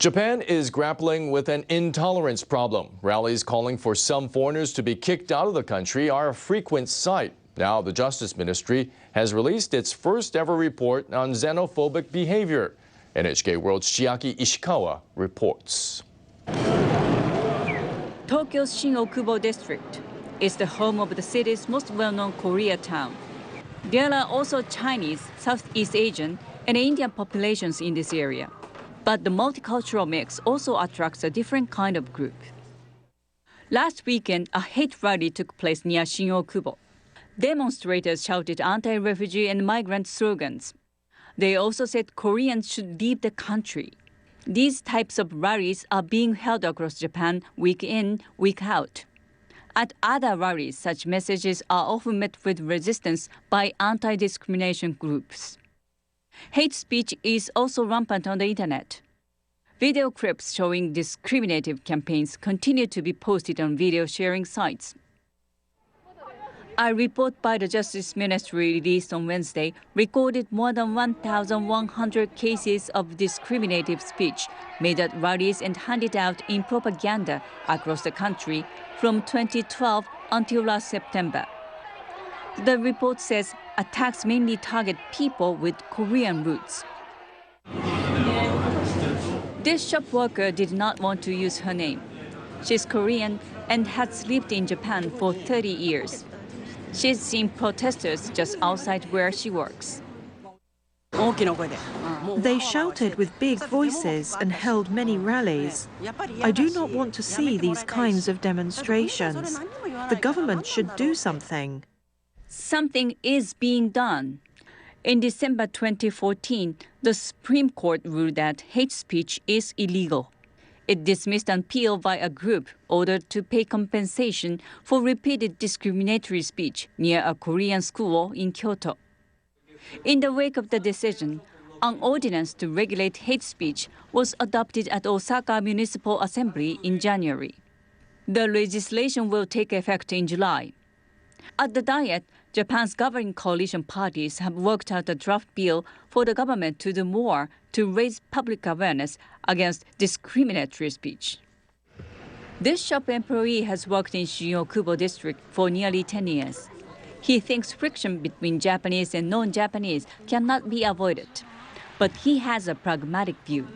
Japan is grappling with an intolerance problem. Rallies calling for some foreigners to be kicked out of the country are a frequent sight. Now, the Justice Ministry has released its first ever report on xenophobic behavior. NHK World's Chiaki Ishikawa reports. Tokyo's Shin-Okubo district is the home of the city's most well-known Koreatown. There are also Chinese, Southeast Asian, and Indian populations in this area. But the multicultural mix also attracts a different kind of group. Last weekend, a hate rally took place near Shin-Okubo. Demonstrators shouted anti-refugee and migrant slogans. They also said Koreans should leave the country. These types of rallies are being held across Japan week in, week out. At other rallies, such messages are often met with resistance by anti-discrimination groups. Hate speech is also rampant on the internet. Video clips showing discriminative campaigns continue to be posted on video sharing sites. A report by the Justice Ministry released on Wednesday recorded more than 1,100 cases of discriminative speech made at rallies and handed out in propaganda across the country from 2012 until last September. The report says attacks mainly target people with Korean roots. This shop worker did not want to use her name. She's Korean and has lived in Japan for 30 years. She's seen protesters just outside where she works. They shouted with big voices and held many rallies. I do not want to see these kinds of demonstrations. The government should do something. Something is being done. In December 2014, the Supreme Court ruled that hate speech is illegal. It dismissed an appeal by a group ordered to pay compensation for repeated discriminatory speech near a Korean school in Kyoto. In the wake of the decision, an ordinance to regulate hate speech was adopted at Osaka Municipal Assembly in January. The legislation will take effect in July. At the Diet, Japan's governing coalition parties have worked out a draft bill for the government to do more to raise public awareness against discriminatory speech. This shop employee has worked in Shin-Okubo district for nearly 10 years. He thinks friction between Japanese and non-Japanese cannot be avoided, but he has a pragmatic view.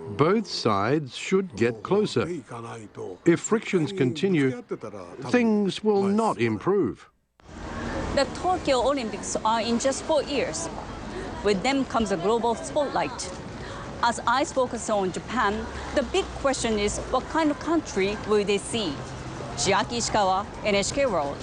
Both sides should get closer. If frictions continue, things will not improve. The Tokyo Olympics are in just 4 years. With them comes a global spotlight. As eyes focus on Japan, the big question is what kind of country will they see? Chiaki Ishikawa, NHK World.